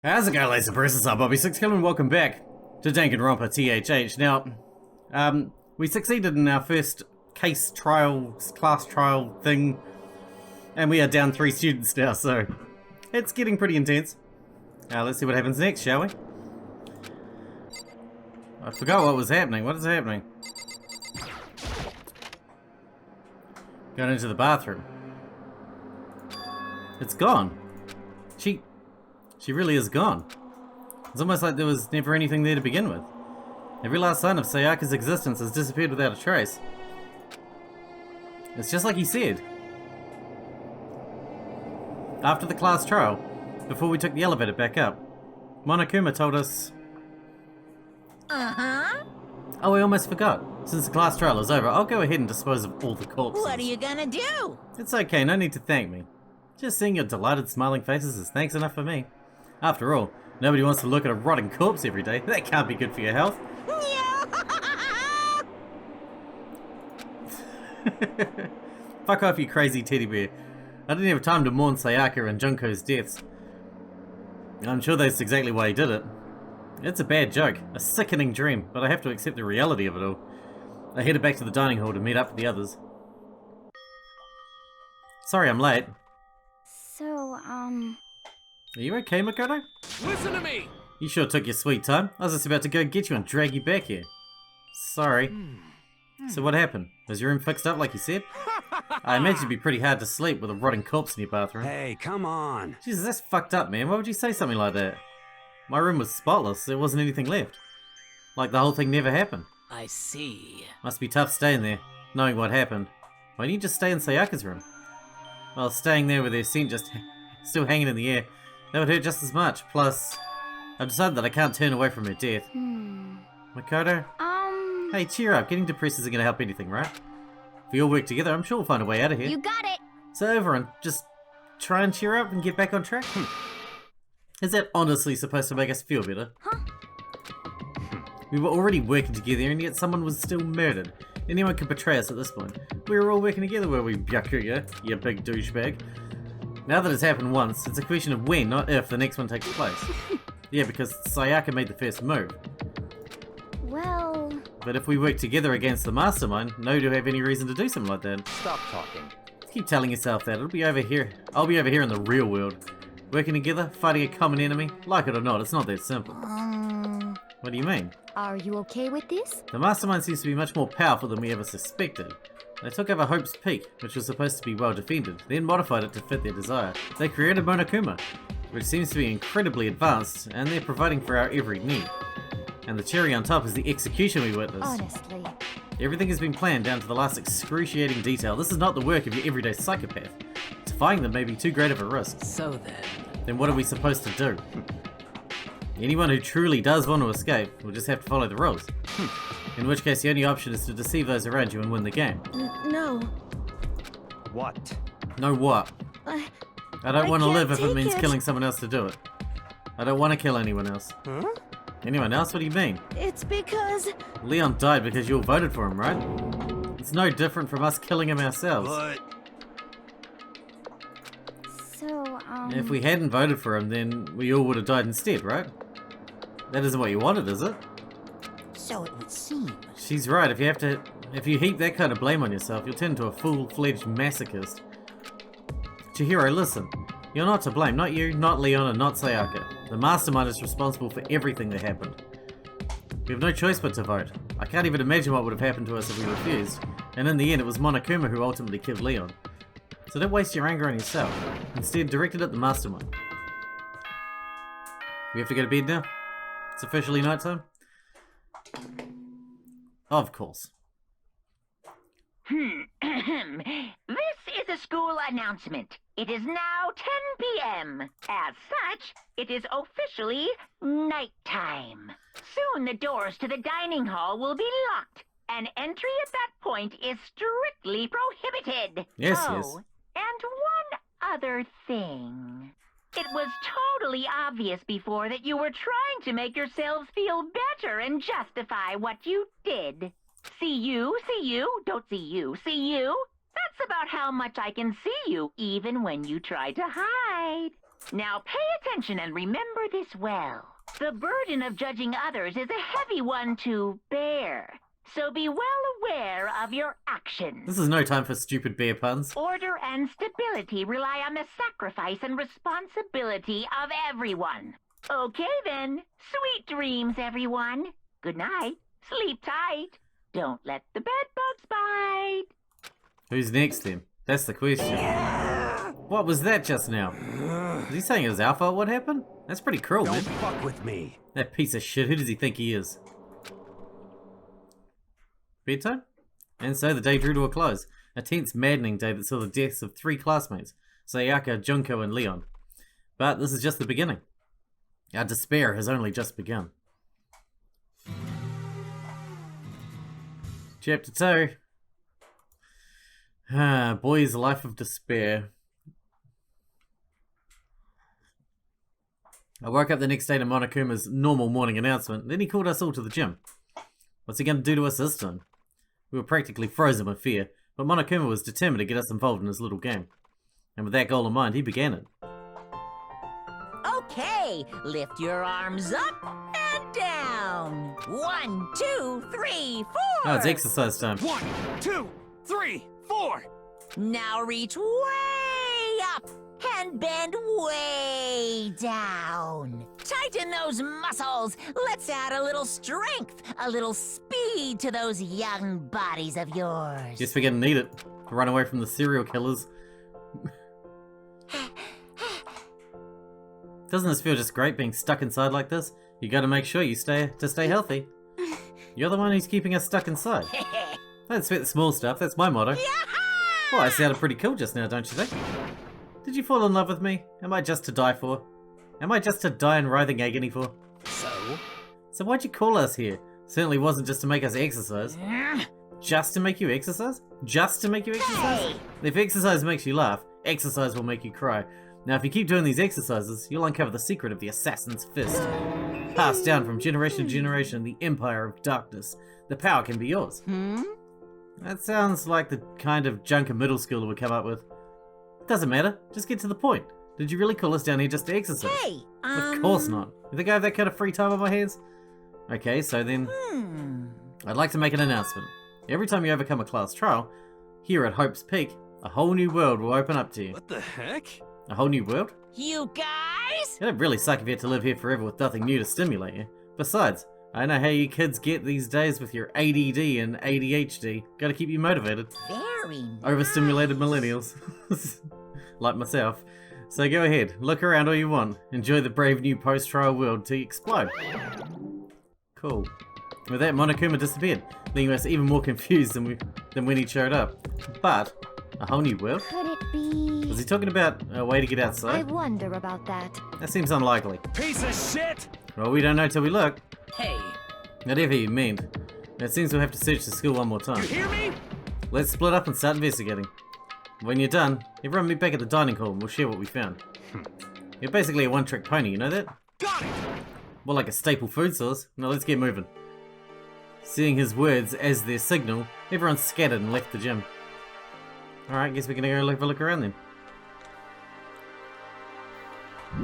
How's it going, ladies and persons? I'm Bobby Sixkilla and welcome back to Danganronpa THH. Now, we succeeded in our first case trial, class trial thing, and we are down 3 students now, so it's getting pretty intense. Let's see what happens next, shall we? I forgot what was happening. What is happening? Going into the bathroom. It's gone. She really is gone. It's almost like there was never anything there to begin with. Every last sign of Sayaka's existence has disappeared without a trace. It's just like he said. After the class trial, before we took the elevator back up, Monokuma told us... Oh, I almost forgot. Since the class trial is over, I'll go ahead and dispose of all the corpses. What are you gonna do? It's okay, no need to thank me. Just seeing your delighted smiling faces is thanks enough for me. After all, nobody wants to look at a rotting corpse every day. That can't be good for your health. Fuck off, you crazy teddy bear. I didn't have time to mourn Sayaka and Junko's deaths. I'm sure that's exactly why he did it. It's a bad joke, a sickening dream, but I have to accept the reality of it all. I headed back to the dining hall to meet up with the others. Sorry I'm late. Are you okay, Makoto? Listen to me! You sure took your sweet time. I was just about to go get you and drag you back here. Sorry. So what happened? Was your room fixed up like you said? I imagine it'd be pretty hard to sleep with a rotting corpse in your bathroom. Hey, come on. Jesus, that's fucked up, man. Why would you say something like that? My room was spotless. There wasn't anything left. Like the whole thing never happened. I see. Must be tough staying there, knowing what happened. Why don't you just stay in Sayaka's room? Well, staying there with their scent just still hanging in the air, that would hurt just as much. Plus, I've decided that I can't turn away from her death. Makoto? Hey, cheer up. Getting depressed isn't going to help anything, right? If we all work together, I'm sure we'll find a way out of here. You got it! So everyone, just try and cheer up and get back on track? Is that honestly supposed to make us feel better? Huh? We were already working together and yet someone was still murdered. Anyone could betray us at this point. We were all working together, were we, Byakuya, you big douchebag? Now that it's happened once, it's a question of when, not if, the next one takes place. Yeah, because Sayaka made the first move. Well... But if we work together against the mastermind, no one will have any reason to do something like that. Stop talking. Keep telling yourself that. It'll be over here. I'll be over here in the real world. Working together, fighting a common enemy. Like it or not, it's not that simple. What do you mean? Are you okay with this? The mastermind seems to be much more powerful than we ever suspected. They took over Hope's Peak, which was supposed to be well defended, then modified it to fit their desire. They created Monokuma, which seems to be incredibly advanced, and they're providing for our every need. And the cherry on top is the execution we witnessed. Honestly. Everything has been planned down to the last excruciating detail. This is not the work of your everyday psychopath. Defying them may be too great of a risk. So Then what are we supposed to do? Anyone who truly does want to escape will just have to follow the rules. In which case the only option is to deceive those around you and win the game. No. What? No what? I don't want to can't live if it take means it. killing someone else to do it. I don't want to kill anyone else. Huh? Anyone else? What do you mean? It's because... Leon died because you all voted for him, right? It's no different from us killing him ourselves. But... So, If we hadn't voted for him, then we all would have died instead, right? That isn't what you wanted, is it? it would seem. She's right. If you heap that kind of blame on yourself, you'll turn into a full-fledged masochist. Chihiro, listen. You're not to blame. Not you, not Leon, and not Sayaka. The mastermind is responsible for everything that happened. We have no choice but to vote. I can't even imagine what would have happened to us if we refused. And in the end, it was Monokuma who ultimately killed Leon. So don't waste your anger on yourself. Instead, direct it at the mastermind. We have to go to bed now? It's officially nighttime? Of course. This is a school announcement. It is now 10 p.m. As such, it is officially nighttime. Soon the doors to the dining hall will be locked, and entry at that point is strictly prohibited. Yes, oh, yes. And one other thing. It was totally obvious before that you were trying to make yourselves feel better and justify what you did. See you, don't see you, see you. That's about how much I can see you, even when you try to hide. Now pay attention and remember this well. The burden of judging others is a heavy one to bear. So be well aware of your actions. This is no time for stupid bear puns. Order and stability rely on the sacrifice and responsibility of everyone. Okay then. Sweet dreams, everyone. Good night. Sleep tight. Don't let the bed bugs bite. Who's next then? That's the question. What was that just now? Is he saying it was our fault what happened? That's pretty cruel, Don't man. fuck with me. That piece of shit, who does he think he is? Bedtime? And so the day drew to a close. A tense, maddening day that saw the deaths of 3 classmates, Sayaka, Junko, and Leon. But this is just the beginning. Our despair has only just begun. Chapter 2. Boy's life of despair. I woke up the next day to Monokuma's normal morning announcement, then he called us all to the gym. What's he going to do to us this time? We were practically frozen with fear, but Monokuma was determined to get us involved in his little game. And with that goal in mind, he began it. Okay, lift your arms up and down. 1, 2, 3, 4. Oh, it's exercise time. 1, 2, 3, 4. Now reach way up and bend way down. Tighten those muscles. Let's add a little strength, a little speed to those young bodies of yours. Guess we're gonna need it to run away from the serial killers. Doesn't this feel just great being stuck inside like this? You gotta make sure you stay healthy. You're the one who's keeping us stuck inside. Don't expect the small stuff, that's my motto. Well, I sounded pretty cool just now, don't you think? Did you fall in love with me? Am I just to die for? Am I just to die in writhing agony for? So why'd you call us here? Certainly wasn't just to make us exercise. Just to make you exercise? Just to make you exercise? If exercise makes you laugh, exercise will make you cry. Now if you keep doing these exercises, you'll uncover the secret of the assassin's fist. Passed down from generation to generation, the empire of darkness. The power can be yours. That sounds like the kind of junk a middle schooler would come up with. Doesn't matter, just get to the point. Did you really call us down here just to exercise? Hey, Of course not. You think I have that kind of free time on my hands? Okay, so then, I'd like to make an announcement. Every time you overcome a class trial, here at Hope's Peak, a whole new world will open up to you. What the heck? A whole new world? you guys? It'd really suck if you had to live here forever with nothing new to stimulate you. Besides, I know how you kids get these days with your ADD and ADHD. Gotta keep you motivated. Very Overstimulated millennials. Like myself. So go ahead, look around all you want. Enjoy the brave new post-trial world till you explode. Cool. With that, Monokuma disappeared, leaving us even more confused than when he showed up. But, a whole new world? Could it be? Was he talking about a way to get I outside? wonder about that. That seems unlikely. Piece of shit! Well, we don't know till we look. Hey, Whatever you mean. It seems we'll have to search the school one more time. You hear me? Let's split up and start investigating. When you're done, everyone meet back at the dining hall and we'll share what we found. You're basically a one-trick pony, you know that? Got it! More like a staple food source. Now let's get moving. Seeing his words as their signal, everyone scattered and left the gym. Alright, guess we're gonna go have a look around then.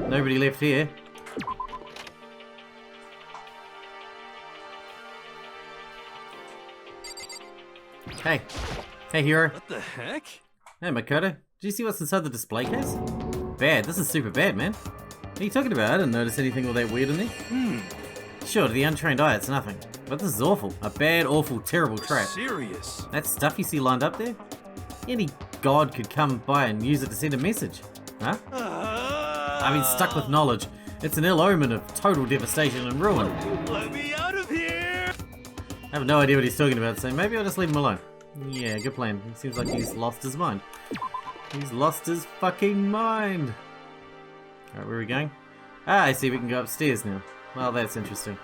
Nobody left here. Hey. Hey, hero. What the heck? Hey, Makoto. Did you see what's inside the display case? Bad. This is super bad, man. What are you talking about? I didn't notice anything all that weird in there. Sure, to the untrained eye, it's nothing. But this is awful. A bad, awful, terrible trap. Serious? That stuff you see lined up there? Any god could come by and use it to send a message. Huh? I mean, stuck with knowledge. It's an ill omen of total devastation and ruin. Let me out of here! I have no idea what he's talking about, so maybe I'll just leave him alone. Yeah, good plan. It seems like he's lost his mind. He's lost his fucking mind. Alright, where are we going? Ah, I see we can go upstairs now. Well, that's interesting.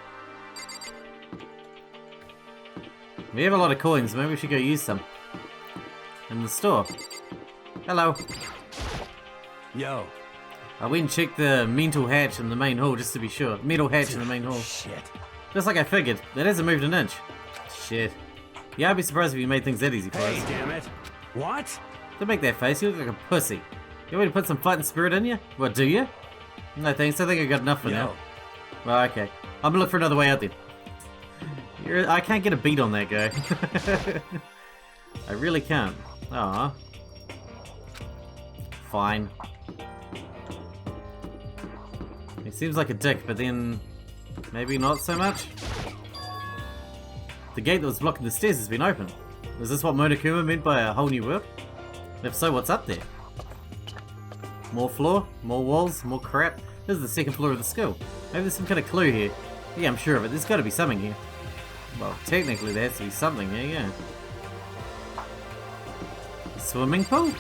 We have a lot of coins, maybe we should go use some. In the store. Hello. Yo. I went and checked the mental hatch in the main hall just to be sure. Metal hatch in the main hall. Shit. Just like I figured. That hasn't moved an inch. Shit. Yeah, I'd be surprised if you made things that easy for Hey, us. damn it. What? Don't make that face, you look like a pussy. You want me to put some fighting spirit in you? What, do you? No thanks, I think I got enough for Yo. now. Well, okay. I'm gonna look for another way out then. I can't get a beat on that guy. I really can't. Aw. Fine. He seems like a dick, but then maybe not so much. The gate that was blocking the stairs has been opened. Is this what Monokuma meant by a whole new world? If so, what's up there? More floor, more walls, more crap. This is the second floor of the school. Maybe there's some kind of clue here. Yeah, I'm sure of it. There's got to be something here. Well, technically there has to be something here, yeah. Swimming pool?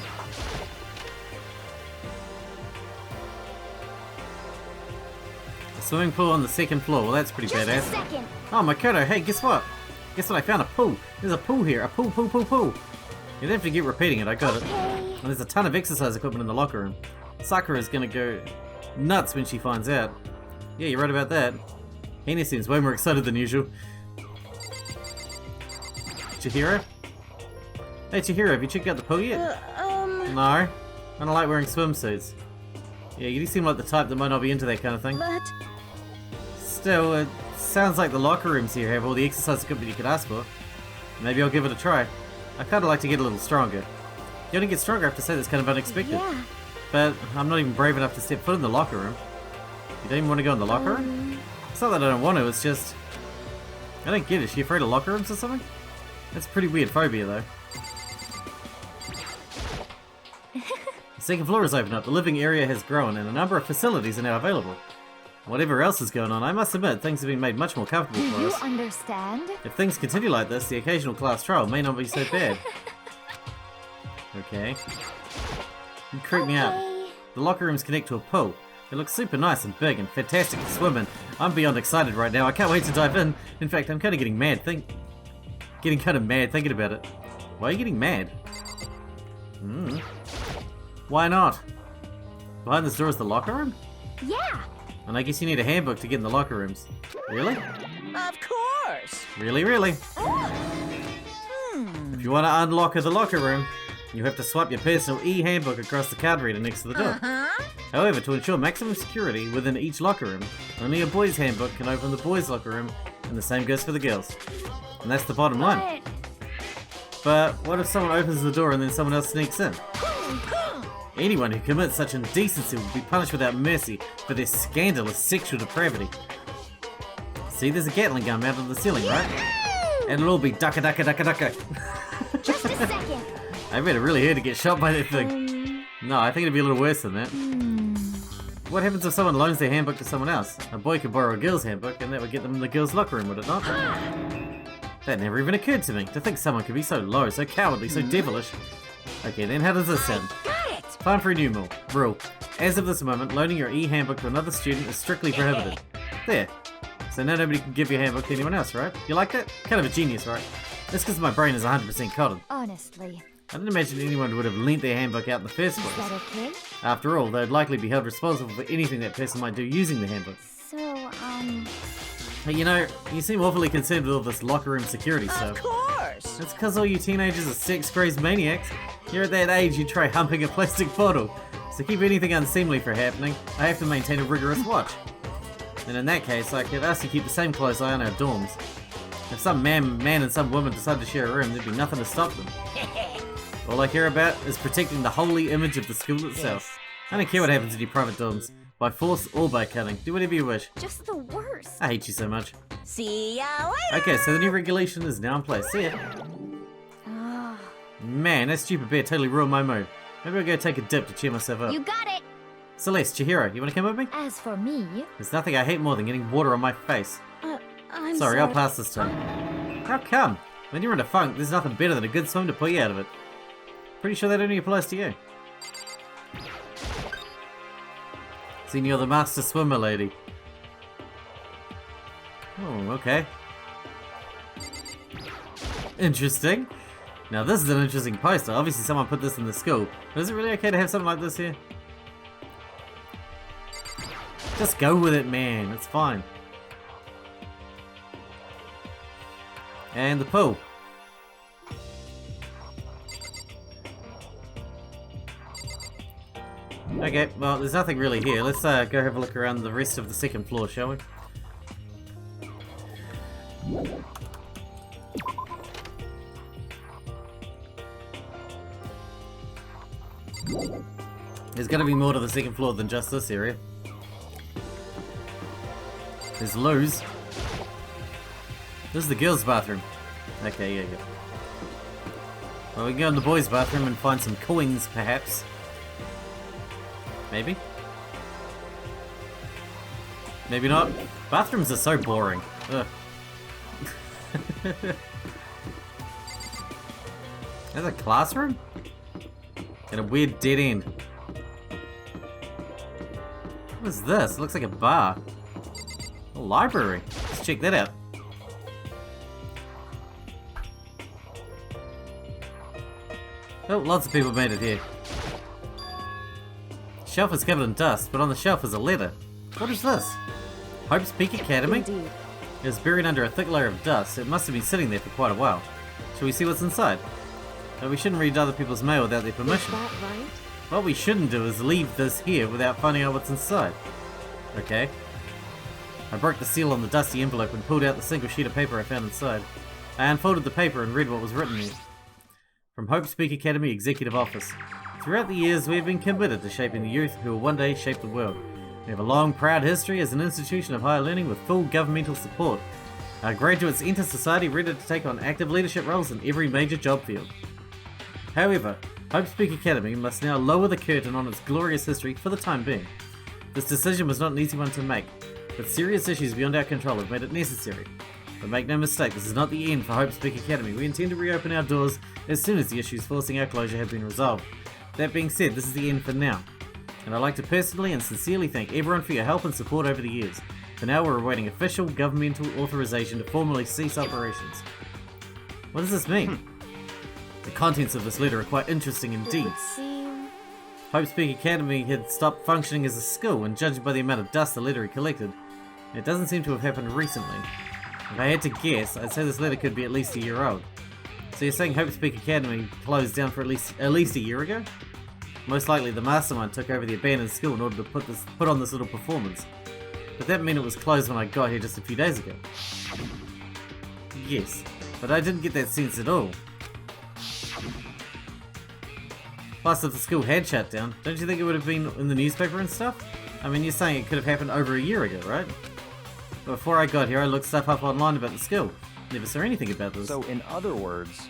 A swimming pool on the second floor. Well, that's pretty Just a badass. second. Oh, Makoto, hey, guess what? Guess what? I found a pool. There's a pool here. A pool, pool, pool, pool. You don't have to keep repeating it. I got it. Okay. And there's a ton of exercise equipment in the locker room. Sakura's gonna go nuts when she finds out. Yeah, you're right about that. Hina seems way more excited than usual. Chihiro? Hey Chihiro, have you checked out the pool yet? No. I don't like wearing swimsuits. Yeah, you do seem like the type that might not be into that kind of thing. But Still, it sounds like the locker rooms here have all the exercise equipment you could ask for. Maybe I'll give it a try. I kinda like to get a little stronger. You only get stronger, I have to say, that's kind of unexpected. yeah. But I'm not even brave enough to step foot in the locker room. You don't even want to go in the locker room? It's not that I don't want to, it's just... I don't get it. Is she afraid of locker rooms or something? That's a pretty weird phobia, though. The second floor is open up, the living area has grown, and a number of facilities are now available. Whatever else is going on, I must admit, things have been made much more comfortable Do for you us. understand? If things continue like this, the occasional class trial may not be so bad. Okay. You creep me out. Okay. The locker rooms connect to a pool. It looks super nice and big and fantastic to swim in. I'm beyond excited right now. I can't wait to dive in. In fact, I'm kind of getting mad thinking about it. Why are you getting mad? Why not? Behind this door is the locker room? Yeah. And I guess you need a handbook to get in the locker rooms. Really? Of course. Really, really? If you want to unlock the locker room, you have to swipe your personal e-handbook across the card reader next to the door. However, to ensure maximum security within each locker room, only a boys' handbook can open the boys' locker room, and the same goes for the girls. And that's the bottom line. But what if someone opens the door and then someone else sneaks in? Anyone who commits such indecency will be punished without mercy for their scandalous sexual depravity. See, there's a Gatling gun mounted on the ceiling, right? And it'll all be ducka ducka ducka ducka. Just a second. I bet it really hurt to get shot by that thing. No, I think it'd be a little worse than that. What happens if someone loans their handbook to someone else? A boy could borrow a girl's handbook and that would get them in the girl's locker room, would it not? That never even occurred to me. To think someone could be so low, so cowardly, so devilish. Okay, then how does this sound? Got it. Time for a new rule. As of this moment, loaning your e-handbook to another student is strictly prohibited. There. So now nobody can give your handbook to anyone else, right? You like that? Kind of a genius, right? That's because my brain is 100% cotton. Honestly. I didn't imagine anyone would have lent their handbook out in the first Is place. that okay? After all, they'd likely be held responsible for anything that person might do using the handbook. So, Hey, you know, you seem awfully concerned with all this locker room security stuff. Of course. It's because all you teenagers are sex-crazed maniacs. You're at that age you try humping a plastic bottle. So keep anything unseemly from happening, I have to maintain a rigorous watch. And in that case, I could ask you to keep the same close eye on our dorms. If some man and some woman decide to share a room, there'd be nothing to stop them. All I care about is protecting the holy image of the school itself. I don't care what happens in your private dorms, by force or by cunning. Do whatever you wish. just the worst. I hate you so much. See ya later. Okay, so the new regulation is now in place. See ya. Ah, Man, that stupid bear totally ruined my mood. Maybe I'll go take a dip to cheer myself up. you got it. Celeste, Chihiro, you wanna come with me? As for me, There's nothing I hate more than getting water on my face. I'm Sorry, I'll pass this time. How come? When you're in a funk, there's nothing better than a good swim to pull you out of it. Pretty sure that only applies to you. Seeing you're the master swimmer, lady. Oh, okay. Interesting. Now this is an interesting poster. Obviously someone put this in the school. But is it really okay to have something like this here? Just go with it, man. It's fine. And the pool. Okay, well, there's nothing really here. Let's go have a look around the rest of the second floor, shall we? There's gotta be more to the second floor than just this area. There's loos. This is the girls' bathroom. Okay, yeah. Well, we can go in the boys' bathroom and find some coins, perhaps. Maybe? Maybe not. Bathrooms are so boring. Ugh. There's a classroom? And a weird dead end. What is this? It looks like a bar. A library. Let's check that out. Oh, lots of people made it here. Shelf is covered in dust, but on the shelf is a letter. What is this? Hope's Peak Academy? Indeed. It is buried under a thick layer of dust. It must have been sitting there for quite a while. Shall we see what's inside? No, we shouldn't read other people's mail without their Is permission. that right? What we shouldn't do is leave this here without finding out what's inside. Okay. I broke the seal on the dusty envelope and pulled out the single sheet of paper I found inside. I unfolded the paper and read what was written here. From Hope's Peak Academy Executive Office. Throughout the years, we have been committed to shaping the youth who will one day shape the world. We have a long, proud history as an institution of higher learning with full governmental support. Our graduates enter society ready to take on active leadership roles in every major job field. However, Hope's Peak Academy must now lower the curtain on its glorious history for the time being. This decision was not an easy one to make, but serious issues beyond our control have made it necessary. But make no mistake, this is not the end for Hope's Peak Academy. We intend to reopen our doors as soon as the issues forcing our closure have been resolved. That being said, this is the end for now. And I'd like to personally and sincerely thank everyone for your help and support over the years. For now, we're awaiting official governmental authorization to formally cease operations. What does this mean? The contents of this letter are quite interesting It indeed. would seem... Hope's Peak Academy had stopped functioning as a school, and judging by the amount of dust the letter had collected, it doesn't seem to have happened recently. If I had to guess, I'd say this letter could be at least a year old. So you're saying Hope's Peak Academy closed down for at least a year ago? Most likely the mastermind took over the abandoned school in order to put on this little performance. But that meant it was closed when I got here just a few days ago. Yes, but I didn't get that sense at all. Plus, if the school had shut down, don't you think it would have been in the newspaper and stuff? I mean, you're saying it could have happened over a year ago, right? Before I got here, I looked stuff up online about the school. Never saw anything about this. So, in other words,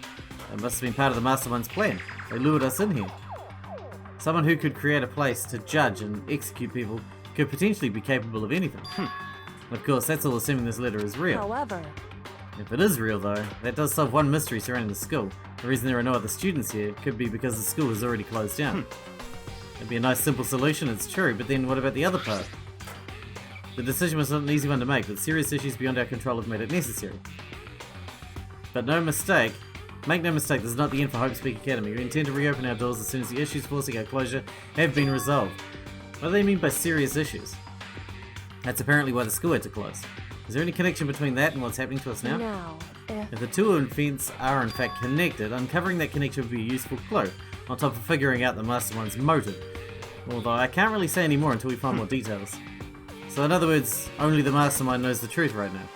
It must have been part of the mastermind's plan. They lured us in here. Someone who could create a place to judge and execute people could potentially be capable of anything. Of course, that's all assuming this letter is real. However, If it is real, though, that does solve one mystery surrounding the school. The reason there are no other students here could be because the school is already closed down. It'd be a nice simple solution, it's true, but then what about the other part? The decision was not an easy one to make, but serious issues beyond our control have made it necessary. But make no mistake, this is not the end for Hope's Peak Academy. We intend to reopen our doors as soon as the issues forcing our closure have been resolved. What do they mean by serious issues? That's apparently why the school had to close. Is there any connection between that and what's happening to us now? now, If the two events are in fact connected, uncovering that connection would be a useful clue, on top of figuring out the mastermind's motive. Although I can't really say any more until we find more details. So in other words, only the mastermind knows the truth right now.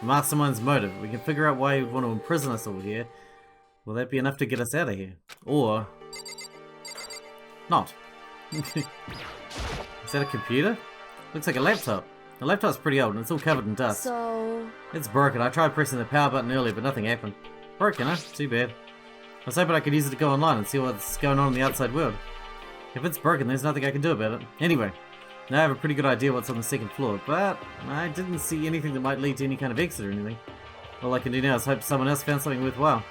The mastermind's motive. We can figure out why he would want to imprison us all here. Will that be enough to get us out of here? Or... not. Is that a computer? Looks like a laptop. The laptop's pretty old and it's all covered in dust. so... It's broken. I tried pressing the power button earlier, but nothing happened. Broken, huh? Too bad. I was hoping I could use it to go online and see what's going on in the outside world. If it's broken, there's nothing I can do about it. Anyway, now I have a pretty good idea what's on the second floor, but I didn't see anything that might lead to any kind of exit or anything. All I can do now is hope someone else found something worthwhile.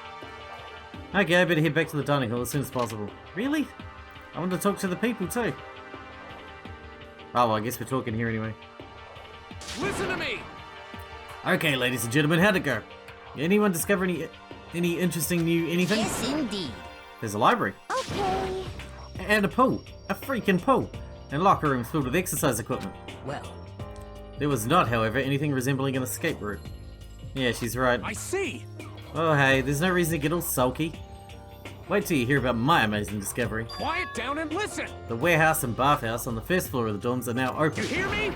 Okay, I better head back to the dining hall as soon as possible. Really? I want to talk to the people too. Oh, well, I guess we're talking here anyway. listen to me! Okay, ladies and gentlemen, how'd it go? Anyone discover any interesting new anything? Yes, indeed. There's a library. Okay. And a pool. A freaking pool. And locker rooms filled with exercise equipment. Well, There was not, however, anything resembling an escape route. Yeah, she's right. I see! Oh hey, there's no reason to get all sulky. Wait till you hear about my amazing discovery. Quiet down and listen. The warehouse and bathhouse on the first floor of the dorms are now open. You hear me?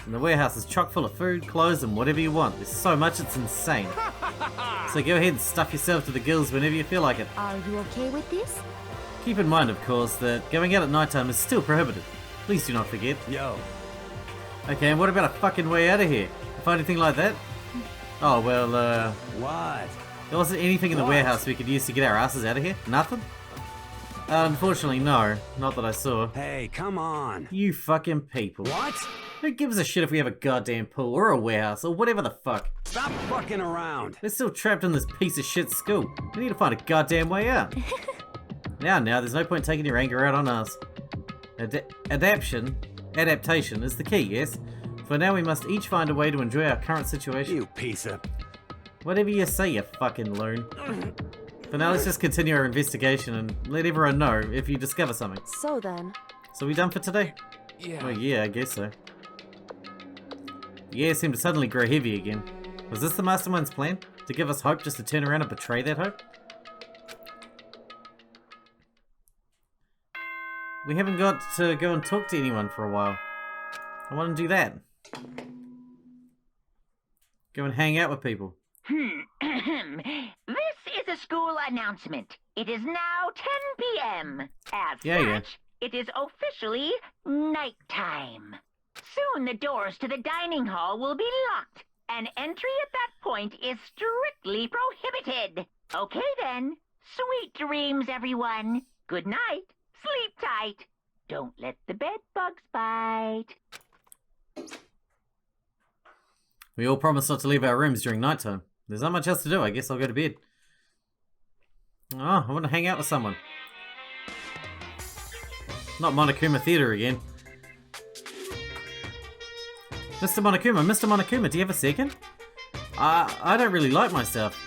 And the warehouse is chock full of food, clothes, and whatever you want. There's so much it's insane. So go ahead and stuff yourself to the gills whenever you feel like it. Are you okay with this? Keep in mind, of course, that going out at nighttime is still prohibited. Please do not forget. Yo. Okay, and what about a fucking way out of here? Find anything like that? Oh, well, What? there wasn't anything in the warehouse we could use to get our asses out of here? Nothing? Unfortunately, no. Not that I saw. Hey, come on. You fucking people. What? Who gives a shit if we have a goddamn pool, or a warehouse, or whatever the fuck? Stop fucking around. They're still trapped in this piece of shit school. We need to find a goddamn way out. Now, there's no point taking your anger out on us. Adaptation is the key, yes? For now, we must each find a way to enjoy our current situation. You piece of... Whatever you say, you fucking loon. For now, let's just continue our investigation and let everyone know if you discover something. So then. So we done for today? Yeah. Well, yeah, I guess so. The air seemed to suddenly grow heavy again. Was this the Mastermind's plan? To give us hope just to turn around and betray that hope? We haven't got to go and talk to anyone for a while. I want to do that. Go and hang out with people. This is a school announcement. It is now 10 p.m. As Yeah. such, it is officially nighttime. Soon the doors to the dining hall will be locked, and entry at that point is strictly prohibited. Okay then. Sweet dreams, everyone. Good night. Sleep tight. Don't let the bed bugs bite. We all promised not to leave our rooms during nighttime. There's not much else to do. I guess I'll go to bed. Oh, I want to hang out with someone. Not Monokuma Theatre again. Mr. Monokuma, do you have a second? I don't really like myself.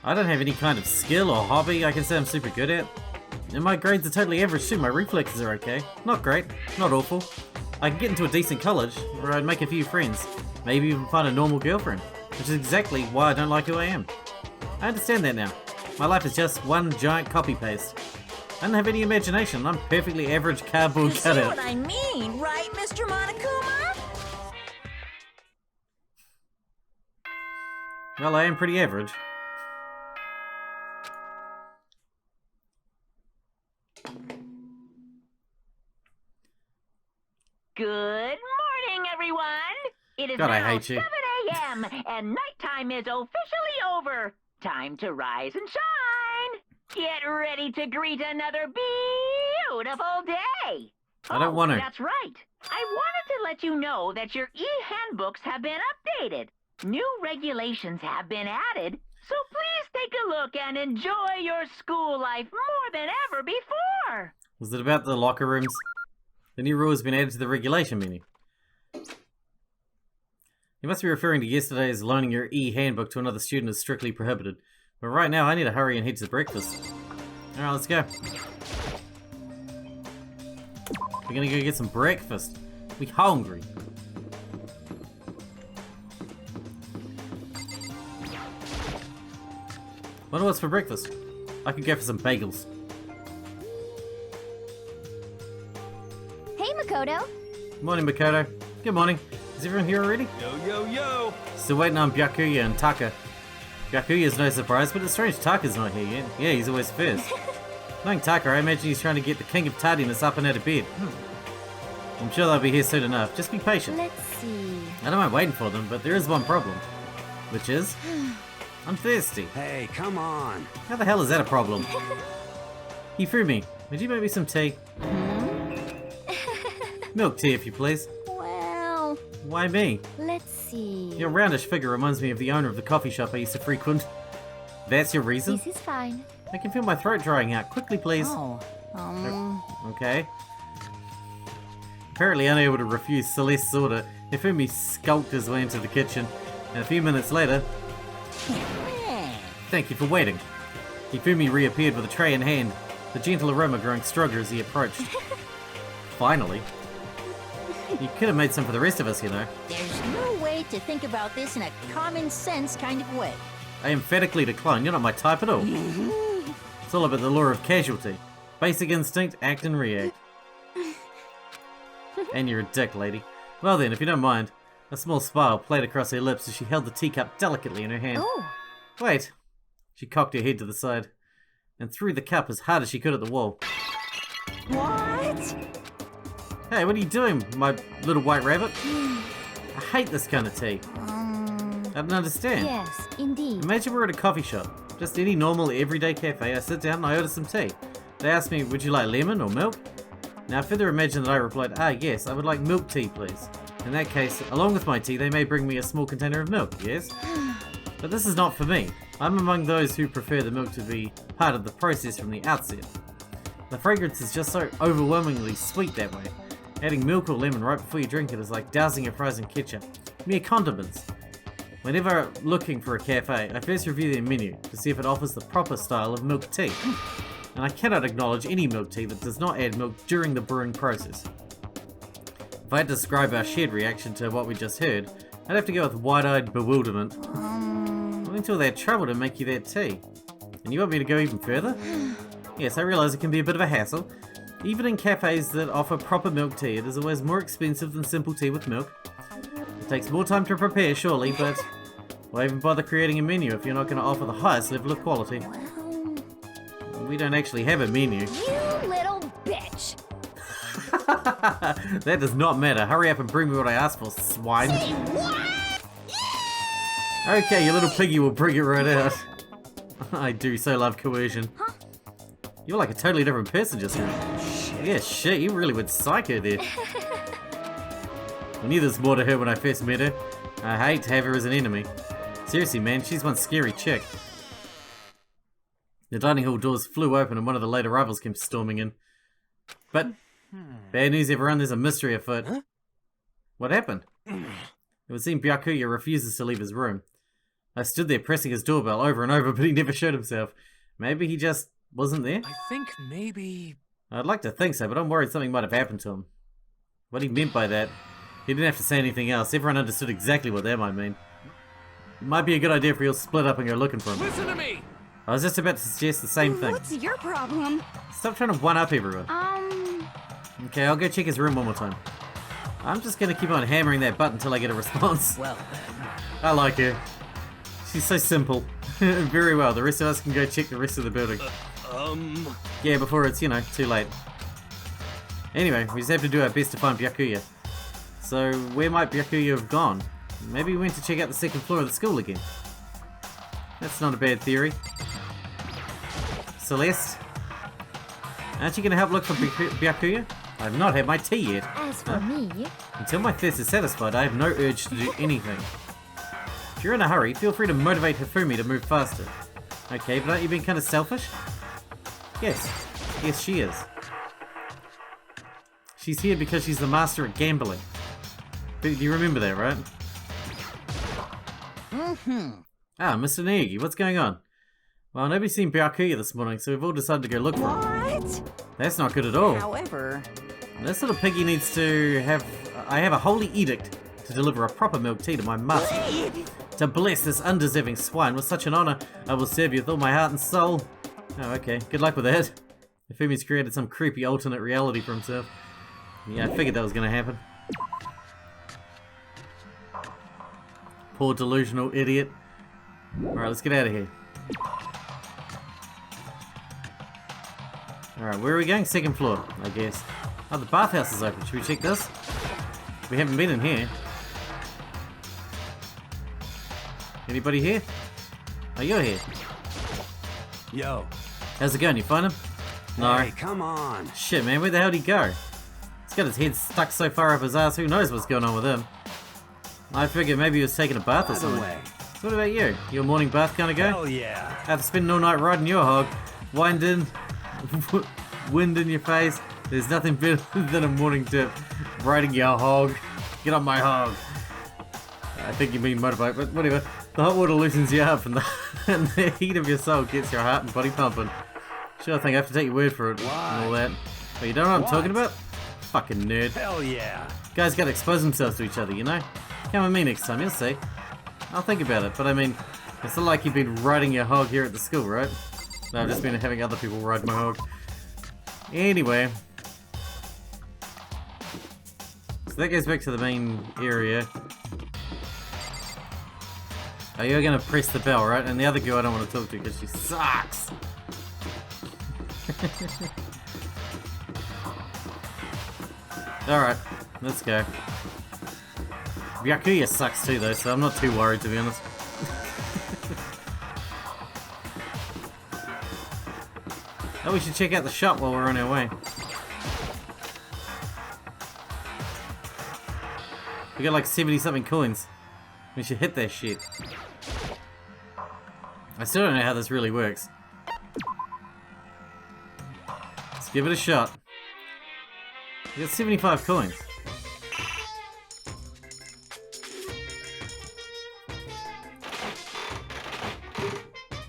I don't have any kind of skill or hobby I can say I'm super good at. And my grades are totally average too. My reflexes are okay. Not great, not awful. I can get into a decent college, where I'd make a few friends. Maybe even find a normal girlfriend. Which is exactly why I don't like who I am. I understand that now. My life is just one giant copy-paste. I don't have any imagination. I'm perfectly average cardboard You see cutout. what I mean, right, Mr. Monokuma? Well, I am pretty average. Good morning, everyone. It is God, I now hate you. 7 a.m. and nighttime is officially over. Time to rise and shine. Get ready to greet another beautiful day. I don't want to. That's right. I wanted to let you know that your e-handbooks have been updated. New regulations have been added, so please take a look and enjoy your school life more than ever before. Was it about the locker rooms? The new rule has been added to the regulation menu. You must be referring to yesterday's loaning your e-handbook to another student is strictly prohibited. But right now, I need to hurry and head to breakfast. Alright, let's go. We're gonna go get some breakfast. We hungry. Wonder what's for breakfast? I could go for some bagels. Hey, Makoto. Morning, Makoto. Good morning. Is everyone here already? Yo. Still waiting on Byakuya and Taka. Byakuya's no surprise, but it's strange Taka's not here yet. Yeah, he's always first. Knowing Taka, I imagine he's trying to get the king of tardiness up and out of bed. I'm sure they'll be here soon enough. Just be patient. Let's see. I don't mind waiting for them, but there is one problem. Which is... I'm thirsty. Hey, come on. How the hell is that a problem? Hifumi, would you make me some tea? Milk tea, if you please. Well, Why me? let's see. Your roundish figure reminds me of the owner of the coffee shop I used to frequent. That's your reason? This is fine. I can feel my throat drying out. Quickly, please. Oh. Okay. Apparently unable to refuse Celeste's order, Hifumi skulked his way into the kitchen, and a few minutes later... Thank you for waiting. Hifumi reappeared with a tray in hand, the gentle aroma growing stronger as he approached. Finally. You could have made some for the rest of us, you know. There's no way to think about this in a common sense kind of way. I emphatically decline. You're not my type at all. It's all about the law of casualty. Basic instinct, act and react. And you're a dick, lady. Well then, if you don't mind. A small smile played across her lips as she held the teacup delicately in her hand. Oh, Wait. She cocked her head to the side and threw the cup as hard as she could at the wall. What? Hey, what are you doing, my little white rabbit? I hate this kind of tea. I don't understand. yes, indeed. Imagine we're at a coffee shop. Just any normal, everyday cafe. I sit down and I order some tea. They ask me, would you like lemon or milk? Now further imagine that I replied, yes, I would like milk tea, please. In that case, along with my tea, they may bring me a small container of milk, yes? But this is not for me. I'm among those who prefer the milk to be part of the process from the outset. The fragrance is just so overwhelmingly sweet that way. Adding milk or lemon right before you drink it is like dousing your fries in ketchup. Mere condiments. Whenever looking for a cafe, I first review their menu to see if it offers the proper style of milk tea. And I cannot acknowledge any milk tea that does not add milk during the brewing process. If I had to describe our shared reaction to what we just heard, I'd have to go with wide-eyed bewilderment. Not until they had trouble to make you that tea. And you want me to go even further? Yes, I realise it can be a bit of a hassle. Even in cafes that offer proper milk tea, it is always more expensive than simple tea with milk. It takes more time to prepare, surely, but why even bother creating a menu if you're not going to offer the highest level of quality? We don't actually have a menu. You little bitch. That does not matter. Hurry up and bring me what I asked for, swine. Say what? Okay, your little piggy will bring it right out. I do so love coercion. Huh? You're like a totally different person just now. Yeah, shit, you really went psycho there. I knew there was more to her when I first met her. I hate to have her as an enemy. Seriously, man, she's one scary chick. The dining hall doors flew open and one of the late arrivals came storming in. But, bad news everyone, there's a mystery afoot. Huh? What happened? It would seem Byakuya refuses to leave his room. I stood there pressing his doorbell over and over, but he never showed himself. Maybe he just wasn't there? I think maybe... I'd like to think so, but I'm worried something might have happened to him. What he meant by that, he didn't have to say anything else. Everyone understood exactly what that might mean. It might be a good idea if we all split up and go looking for him. Listen to me! I was just about to suggest the same thing. What's your problem? Stop trying to one-up everyone. Okay, I'll go check his room one more time. I'm just gonna keep on hammering that button until I get a response. Well, I like her. She's so simple. Very well, the rest of us can go check the rest of the building. Yeah, before it's, you know, too late. Anyway, we just have to do our best to find Byakuya. So, where might Byakuya have gone? Maybe he went to check out the second floor of the school again. That's not a bad theory. Celeste? Aren't you going to help look for Byakuya? I have not had my tea yet. As for me, Until my thirst is satisfied, I have no urge to do anything. If you're in a hurry, feel free to motivate Hifumi to move faster. Okay, but aren't you being kind of selfish? Yes. Yes, she is. She's here because she's the master at gambling. Do you remember that, right? Ah, Mr. Naegi, what's going on? Well, nobody's seen Byakuya this morning, so we've all decided to go look for him. What? That's not good at all. However, This little piggy needs to have... I have a holy edict to deliver a proper milk tea to my master. To bless this undeserving swine with such an honor, I will serve you with all my heart and soul. Oh, okay. Good luck with that. Ifumi's created some creepy alternate reality for himself. Yeah, I figured that was going to happen. Poor delusional idiot. Alright, let's get out of here. Alright, where are we going? Second floor, I guess. Oh, the bathhouse is open. Should we check this? We haven't been in here. Anybody here? Oh, you're here. Yo. How's it going? You find him? No. Hey, come on. Shit, man, where the hell did he go? He's got his head stuck so far up his ass, who knows what's going on with him. I figured maybe he was taking a bath or By the something. way. So what about you? You a morning bath kind of guy? Hell yeah. After spending all night riding your hog, winding, wind in your face, there's nothing better than a morning dip. Riding your hog. Get on my hog. I think you mean motorbike, but whatever. The hot water loosens you up and the heat of your soul gets your heart and body pumping. Sure thing, I have to take your word for it and all that. But you don't know what I'm talking about? Fucking nerd. Hell yeah. Guys gotta expose themselves to each other, you know? Come with me next time, you'll see. I'll think about it, but I mean, it's not like you've been riding your hog here at the school, right? No, I've just been having other people ride my hog. Anyway. So that goes back to the main area. Oh, you're gonna press the bell, right? And the other girl I don't want to talk to because she sucks. Alright, let's go. Byakuya sucks too though, so I'm not too worried to be honest. Oh, we should check out the shop while we're on our way. We got like 70 something coins. We should hit that shit. I still don't know how this really works. Let's give it a shot. We got 75 coins.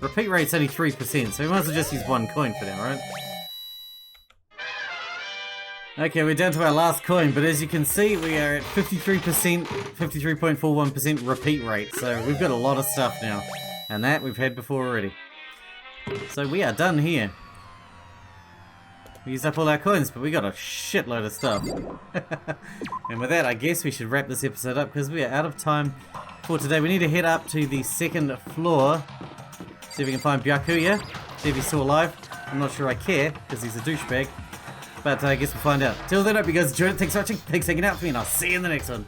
Repeat rate's only 3%, so we might as well just use one coin for now, right? Okay, we're down to our last coin, but as you can see, we are at 53%, 53.41% repeat rate, so we've got a lot of stuff now. And that we've had before already. So we are done here. We used up all our coins, but we got a shitload of stuff. And with that, I guess we should wrap this episode up, because we are out of time for today. We need to head up to the second floor. See if we can find Byakuya. See if he's still alive. I'm not sure I care, because he's a douchebag. But I guess we'll find out. Till then, I hope you guys enjoyed it. Thanks for watching. Thanks for hanging out with me, and I'll see you in the next one.